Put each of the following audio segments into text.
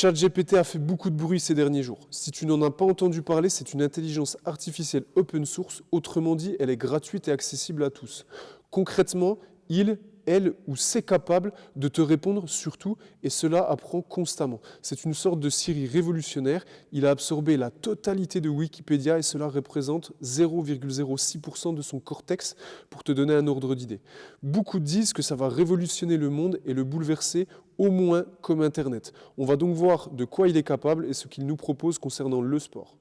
ChatGPT a fait beaucoup de bruit ces derniers jours. Si tu n'en as pas entendu parler, c'est une intelligence artificielle open source, autrement dit, elle est gratuite et accessible à tous. Concrètement, elle ou c'est capable de te répondre sur tout et cela apprend constamment. C'est une sorte de Siri révolutionnaire, il a absorbé la totalité de Wikipédia et cela représente 0,06% de son cortex pour te donner un ordre d'idée. Beaucoup disent que ça va révolutionner le monde et le bouleverser au moins comme Internet. On va donc voir de quoi il est capable et ce qu'il nous propose concernant le sport.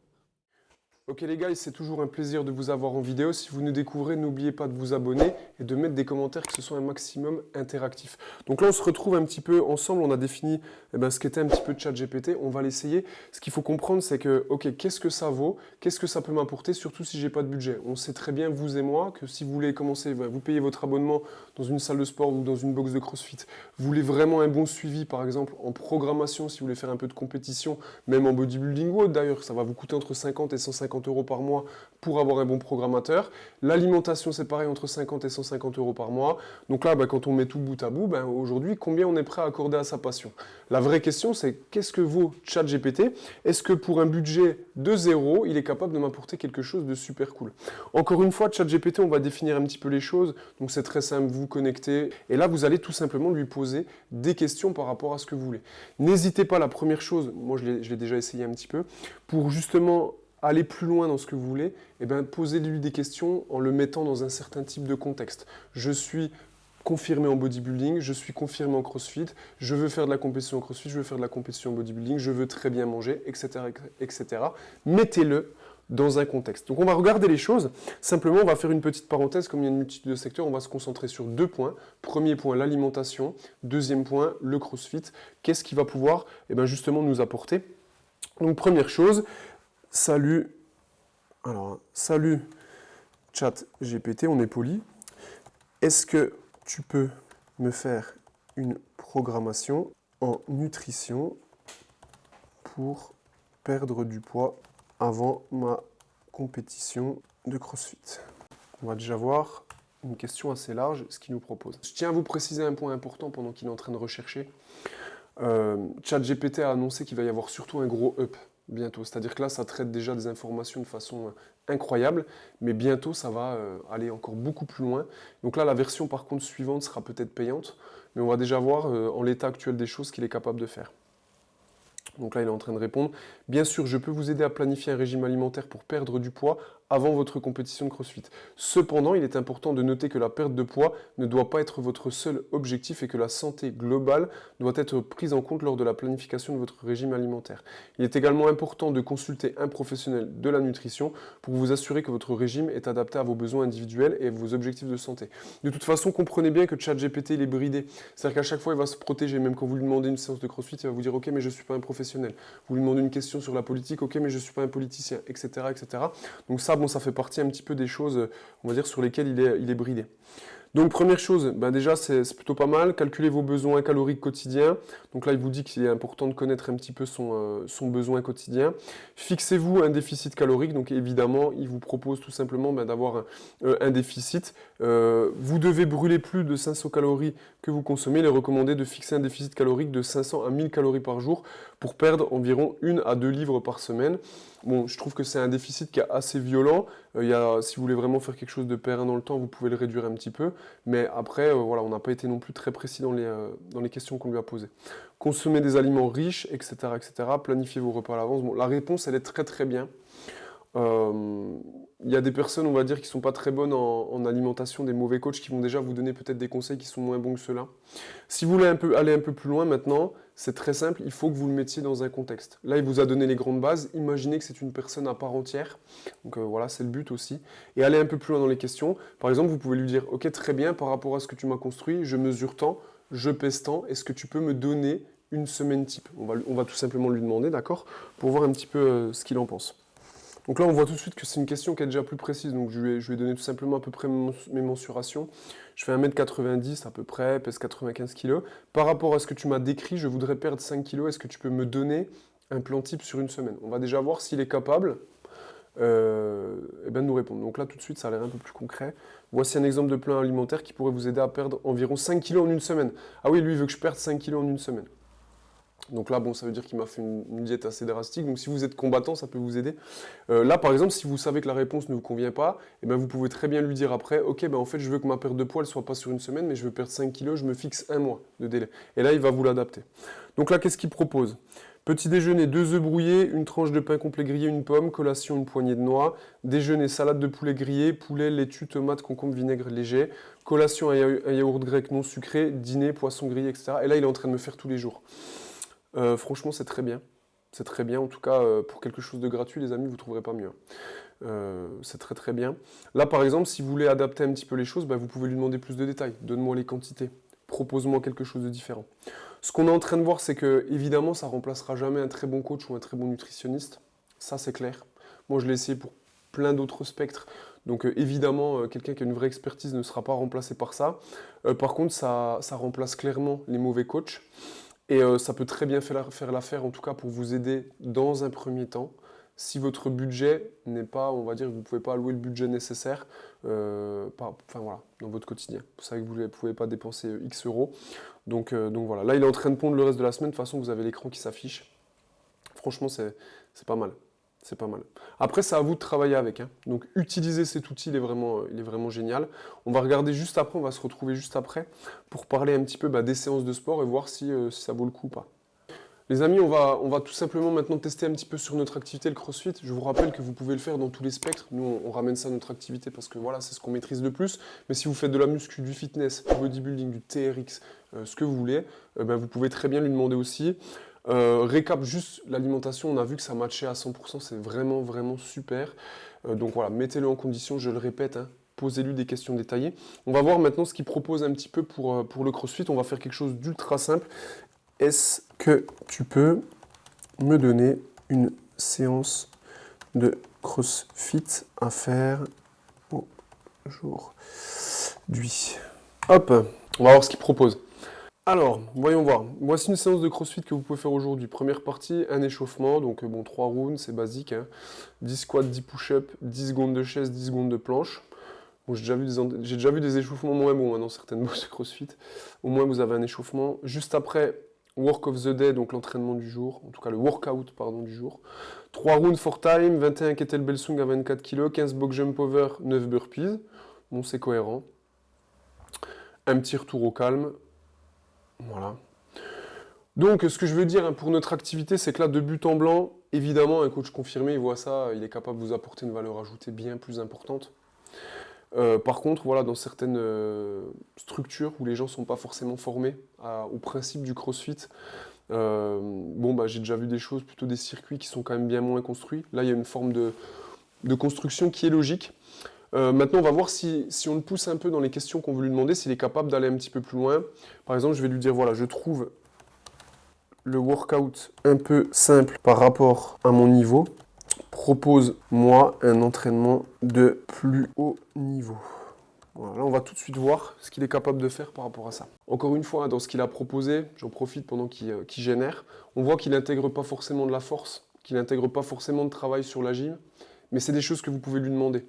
Ok les gars, c'est toujours un plaisir de vous avoir en vidéo. Si vous nous découvrez, n'oubliez pas de vous abonner et de mettre des commentaires que ce soit un maximum interactif. Donc là, on se retrouve un petit peu ensemble. On a défini ce qu'était un petit peu ChatGPT. On va l'essayer. Ce qu'il faut comprendre, c'est que, ok, qu'est-ce que ça vaut? Qu'est-ce que ça peut m'apporter? Surtout si j'ai pas de budget. On sait très bien, vous et moi, que si vous voulez commencer, vous payez votre abonnement dans une salle de sport ou dans une box de CrossFit. Vous voulez vraiment un bon suivi, par exemple, en programmation, si vous voulez faire un peu de compétition, même en bodybuilding ou autre d'ailleurs, ça va vous coûter entre 50 et 150 € par mois pour avoir un bon programmateur. L'alimentation, c'est pareil, entre 50 et 150 € par mois. Donc là, quand on met tout bout à bout, aujourd'hui, combien on est prêt à accorder à sa passion? La vraie question, c'est qu'est-ce que vaut ChatGPT? Est-ce que pour un budget de 0, il est capable de m'apporter quelque chose de super cool? Encore une fois, ChatGPT, on va définir un petit peu les choses. Donc c'est très simple, vous connectez. Et là, vous allez tout simplement lui poser des questions par rapport à ce que vous voulez. N'hésitez pas, la première chose, moi je l'ai déjà essayé un petit peu, pour justement aller plus loin dans ce que vous voulez, posez-lui des questions en le mettant dans un certain type de contexte. Je suis confirmé en bodybuilding, je suis confirmé en crossfit, je veux faire de la compétition en crossfit, je veux faire de la compétition en bodybuilding, je veux très bien manger, etc. etc. Mettez-le dans un contexte. Donc on va regarder les choses, simplement on va faire une petite parenthèse, comme il y a une multitude de secteurs, on va se concentrer sur 2 points. Premier point, l'alimentation. Deuxième point, le crossfit. Qu'est-ce qu'il va pouvoir justement nous apporter? Donc première chose, salut ChatGPT, on est poli. Est-ce que tu peux me faire une programmation en nutrition pour perdre du poids avant ma compétition de CrossFit? On va déjà voir une question assez large, ce qu'il nous propose. Je tiens à vous préciser un point important pendant qu'il est en train de rechercher. ChatGPT a annoncé qu'il va y avoir surtout un gros up bientôt. C'est-à-dire que là, ça traite déjà des informations de façon incroyable, mais bientôt, ça va aller encore beaucoup plus loin. Donc là, la version par contre suivante sera peut-être payante, mais on va déjà voir en l'état actuel des choses ce qu'il est capable de faire. Donc là, il est en train de répondre. Bien sûr, je peux vous aider à planifier un régime alimentaire pour perdre du poids avant votre compétition de CrossFit. Cependant, il est important de noter que la perte de poids ne doit pas être votre seul objectif et que la santé globale doit être prise en compte lors de la planification de votre régime alimentaire. Il est également important de consulter un professionnel de la nutrition pour vous assurer que votre régime est adapté à vos besoins individuels et vos objectifs de santé. De toute façon, comprenez bien que ChatGPT, il est bridé. C'est-à-dire qu'à chaque fois, il va se protéger. Même quand vous lui demandez une séance de CrossFit, il va vous dire « Ok, mais je ne suis pas un professionnel ». Vous lui demandez une question sur la politique « Ok, mais je ne suis pas un politicien », etc., etc. Donc ça, ça fait partie un petit peu des choses, on va dire, sur lesquelles il est bridé. Donc première chose, déjà c'est plutôt pas mal, calculez vos besoins caloriques quotidiens. Donc là il vous dit qu'il est important de connaître un petit peu son besoin quotidien. Fixez-vous un déficit calorique, donc évidemment il vous propose tout simplement d'avoir un déficit. Vous devez brûler plus de 500 calories que vous consommez. Il est recommandé de fixer un déficit calorique de 500 à 1000 calories par jour pour perdre environ 1 à 2 livres par semaine. Bon, je trouve que c'est un déficit qui est assez violent. Si vous voulez vraiment faire quelque chose de pérenne dans le temps, vous pouvez le réduire un petit peu. Mais après, voilà, on n'a pas été non plus très précis dans les questions qu'on lui a posées. Consommez des aliments riches, etc., etc. Planifiez vos repas à l'avance. Bon, la réponse, elle est très très bien. Il y a des personnes, on va dire, qui ne sont pas très bonnes en alimentation, des mauvais coachs qui vont déjà vous donner peut-être des conseils qui sont moins bons que ceux-là. Si vous voulez aller un peu plus loin maintenant, c'est très simple, il faut que vous le mettiez dans un contexte. Là, il vous a donné les grandes bases, imaginez que c'est une personne à part entière, donc voilà, c'est le but aussi. Et aller un peu plus loin dans les questions. Par exemple, vous pouvez lui dire, ok, très bien, par rapport à ce que tu m'as construit, je mesure tant, je pèse tant, est-ce que tu peux me donner une semaine type? On va tout simplement lui demander, d'accord, pour voir un petit peu ce qu'il en pense. Donc là, on voit tout de suite que c'est une question qui est déjà plus précise. Donc je lui ai donné tout simplement à peu près mes mensurations. Je fais 1m90 à peu près, pèse 95 kg. Par rapport à ce que tu m'as décrit, je voudrais perdre 5 kg. Est-ce que tu peux me donner un plan type sur une semaine? On va déjà voir s'il est capable de nous répondre. Donc là, tout de suite, ça a l'air un peu plus concret. Voici un exemple de plan alimentaire qui pourrait vous aider à perdre environ 5 kg en une semaine. Ah oui, lui, il veut que je perde 5 kg en une semaine. Donc là, bon, ça veut dire qu'il m'a fait une diète assez drastique. Donc si vous êtes combattant, ça peut vous aider. Là, par exemple, si vous savez que la réponse ne vous convient pas, eh ben, vous pouvez très bien lui dire après, ok, ben, en fait, je veux que ma perte de poids ne soit pas sur une semaine, mais je veux perdre 5 kilos, je me fixe un mois de délai. Et là, il va vous l'adapter. Donc là, qu'est-ce qu'il propose? Petit déjeuner, 2 œufs brouillés, une tranche de pain complet grillé, une pomme, collation, une poignée de noix. Déjeuner, salade de poulet grillé, poulet, laitue, tomate, concombre, vinaigre léger. Collation, un yaourt grec non sucré. Dîner, poisson grillé, etc. Et là, il est en train de me faire tous les jours. Franchement, c'est très bien. C'est très bien. En tout cas, pour quelque chose de gratuit, les amis, vous ne trouverez pas mieux. C'est très très bien. Là, par exemple, si vous voulez adapter un petit peu les choses, bah, vous pouvez lui demander plus de détails. Donne-moi les quantités. Propose-moi quelque chose de différent. Ce qu'on est en train de voir, c'est que, évidemment, ça remplacera jamais un très bon coach ou un très bon nutritionniste. Ça, c'est clair. Moi, je l'ai essayé pour plein d'autres spectres. Donc, évidemment, quelqu'un qui a une vraie expertise ne sera pas remplacé par ça. Par contre, ça remplace clairement les mauvais coachs. Et ça peut très bien faire l'affaire, en tout cas pour vous aider dans un premier temps. Si votre budget n'est pas, on va dire, vous ne pouvez pas allouer le budget nécessaire enfin, voilà, dans votre quotidien. Vous savez que vous ne pouvez pas dépenser X euros. Donc voilà, là il est en train de pondre le reste de la semaine. De toute façon, vous avez l'écran qui s'affiche. Franchement, c'est pas mal. C'est pas mal. Après, c'est à vous de travailler avec. Hein. Donc, utilisez cet outil, il est vraiment génial. On va regarder juste après, on va se retrouver juste après pour parler un petit peu des séances de sport et voir si ça vaut le coup ou pas. Les amis, on va tout simplement maintenant tester un petit peu sur notre activité, le CrossFit. Je vous rappelle que vous pouvez le faire dans tous les spectres. Nous, on ramène ça à notre activité parce que voilà, c'est ce qu'on maîtrise le plus. Mais si vous faites de la muscu, du fitness, du bodybuilding, du TRX, ce que vous voulez, vous pouvez très bien lui demander aussi. Récap juste l'alimentation, on a vu que ça matchait à 100%, c'est vraiment vraiment super. Donc voilà, mettez-le en condition, je le répète, hein, posez-lui des questions détaillées. On va voir maintenant ce qu'il propose un petit peu pour le CrossFit, on va faire quelque chose d'ultra simple. Est-ce que tu peux me donner une séance de CrossFit à faire aujourd'hui? Hop, on va voir ce qu'il propose. Alors, voyons voir. Voici une séance de CrossFit que vous pouvez faire aujourd'hui. Première partie, un échauffement. Donc, 3 rounds, c'est basique. Hein. 10 squats, 10 push-ups, 10 secondes de chaise, 10 secondes de planche. Bon, j'ai déjà vu des échauffements moins bons dans certaines boxes de CrossFit. Au moins, vous avez un échauffement. Juste après, work of the day, donc l'entraînement du jour. En tout cas, le workout, pardon, du jour. 3 rounds for time, 21 kettlebell swing à 24 kg, 15 box jump over, 9 burpees. Bon, c'est cohérent. Un petit retour au calme. Voilà. Donc, ce que je veux dire pour notre activité, c'est que là, de but en blanc, évidemment, un coach confirmé, il voit ça, il est capable de vous apporter une valeur ajoutée bien plus importante. Par contre, voilà, dans certaines structures où les gens ne sont pas forcément formés au principe du CrossFit, j'ai déjà vu des choses, plutôt des circuits qui sont quand même bien moins construits. Là, il y a une forme de construction qui est logique. Maintenant, on va voir si on le pousse un peu dans les questions qu'on veut lui demander, s'il est capable d'aller un petit peu plus loin. Par exemple, je vais lui dire, voilà, je trouve le workout un peu simple par rapport à mon niveau. Propose-moi un entraînement de plus haut niveau. Voilà, là, on va tout de suite voir ce qu'il est capable de faire par rapport à ça. Encore une fois, dans ce qu'il a proposé, j'en profite pendant qu'il génère, on voit qu'il n'intègre pas forcément de la force, qu'il n'intègre pas forcément de travail sur la gym, mais c'est des choses que vous pouvez lui demander.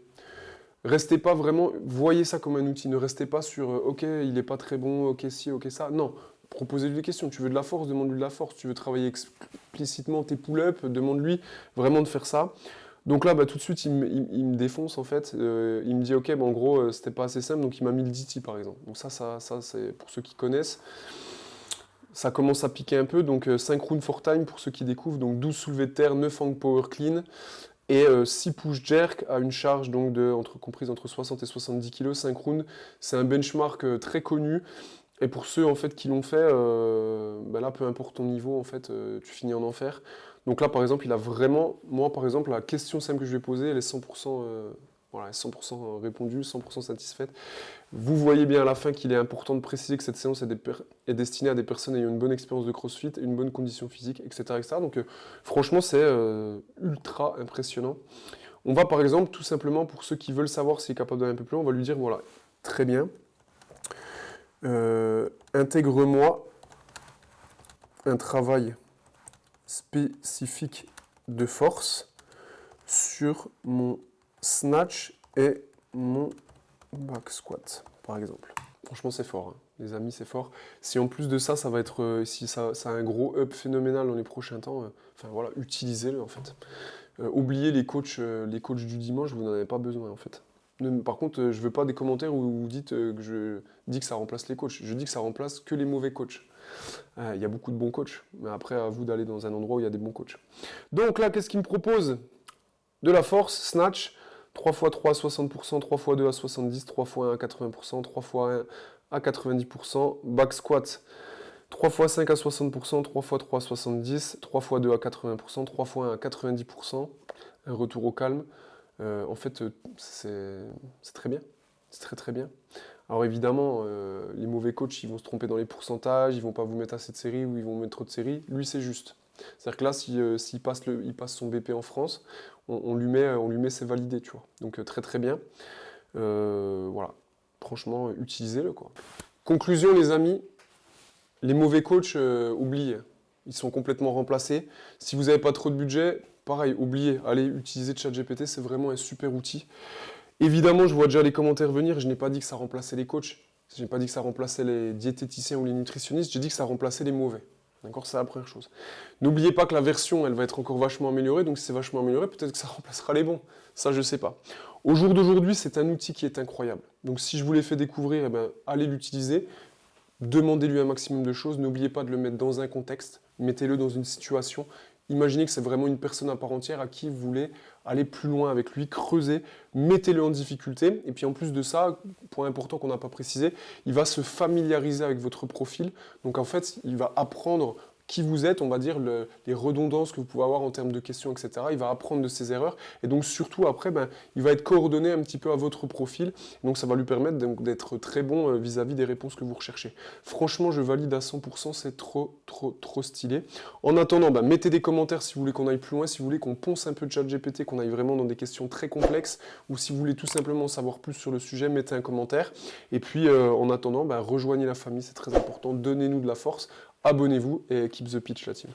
Restez pas vraiment, voyez ça comme un outil, ne restez pas sur ok, il n'est pas très bon, ok ci, ok ça. Non, proposez-lui des questions. Tu veux de la force, demande-lui de la force. Tu veux travailler explicitement tes pull-ups, demande-lui vraiment de faire ça. Donc là, tout de suite, il me défonce en fait. Il me dit, ok, en gros, c'était pas assez simple, donc il m'a mis le DT par exemple. Donc ça c'est pour ceux qui connaissent. Ça commence à piquer un peu, donc 5 rounds for time pour ceux qui découvrent, donc 12 soulevés de terre, 9 hang power clean, et 6 push jerk à une charge donc comprise entre 60 et 70 kg, 5 rounds. C'est un benchmark très connu. Et pour ceux en fait qui l'ont fait, là peu importe ton niveau en fait, tu finis en enfer. Donc là par exemple il a vraiment, moi par exemple la question simple que je lui ai posée, elle est 100%, voilà, 100% répondue, 100% satisfaite. Vous voyez bien à la fin qu'il est important de préciser que cette séance est destinée à des personnes ayant une bonne expérience de CrossFit, une bonne condition physique, etc. etc. Donc franchement c'est ultra impressionnant. On va par exemple tout simplement pour ceux qui veulent savoir s'il est capable d'aller un peu plus loin, on va lui dire voilà, très bien. Intègre-moi un travail spécifique de force sur mon snatch et mon back squat, par exemple. Franchement, c'est fort. Hein. Les amis, c'est fort. Si en plus de ça, ça va être, si ça a un gros up phénoménal dans les prochains temps, enfin voilà, utilisez-le en fait. Oubliez les coachs du dimanche, vous n'en avez pas besoin en fait. Par contre, je veux pas des commentaires où vous dites que je dis que ça remplace les coachs. Je dis que ça remplace que les mauvais coachs. Il y a beaucoup de bons coachs, mais après, à vous d'aller dans un endroit où il y a des bons coachs. Donc là, qu'est-ce qu'il me propose? De la force, snatch, 3 x 3 à 60%, 3 x 2 à 70%, 3 x 1 à 80%, 3 x 1 à 90%, back squat, 3 x 5 à 60%, 3 x 3 à 70%, 3 x 2 à 80%, 3 x 1 à 90%, un retour au calme. En fait, c'est très bien. C'est très très bien. Alors évidemment, les mauvais coachs, ils vont se tromper dans les pourcentages, ils vont pas vous mettre assez de séries ou ils vont mettre trop de séries. Lui, c'est juste. C'est-à-dire que là, s'il passe, il passe son BP en France, on lui met c'est validé, tu vois. Donc très très bien. Voilà. Franchement, utilisez-le, quoi. Conclusion, les amis, les mauvais coachs, oubliez. Ils sont complètement remplacés. Si vous n'avez pas trop de budget, pareil, oubliez. Allez utiliser ChatGPT, c'est vraiment un super outil. Évidemment, je vois déjà les commentaires venir. Je n'ai pas dit que ça remplaçait les coachs. Je n'ai pas dit que ça remplaçait les diététiciens ou les nutritionnistes. J'ai dit que ça remplaçait les mauvais. D'accord, c'est la première chose. N'oubliez pas que la version, elle va être encore vachement améliorée. Donc si c'est vachement amélioré, peut-être que ça remplacera les bons. Ça, je ne sais pas. Au jour d'aujourd'hui, c'est un outil qui est incroyable. Donc si je vous l'ai fait découvrir, eh ben, allez l'utiliser. Demandez-lui un maximum de choses. N'oubliez pas de le mettre dans un contexte. Mettez-le dans une situation. Imaginez que c'est vraiment une personne à part entière à qui vous voulez aller plus loin avec lui, creuser, mettez-le en difficulté. Et puis en plus de ça, point important qu'on n'a pas précisé, il va se familiariser avec votre profil. Donc en fait, il va apprendre qui vous êtes, on va dire, les redondances que vous pouvez avoir en termes de questions, etc. Il va apprendre de ses erreurs. Et donc surtout après, il va être coordonné un petit peu à votre profil. Donc ça va lui permettre d'être très bon vis-à-vis des réponses que vous recherchez. Franchement, je valide à 100%, c'est trop, trop, trop stylé. En attendant, mettez des commentaires si vous voulez qu'on aille plus loin, si vous voulez qu'on ponce un peu de ChatGPT, qu'on aille vraiment dans des questions très complexes, ou si vous voulez tout simplement savoir plus sur le sujet, mettez un commentaire. Et puis en attendant, rejoignez la famille, c'est très important. Donnez-nous de la force. Abonnez-vous et keep the pitch, la team.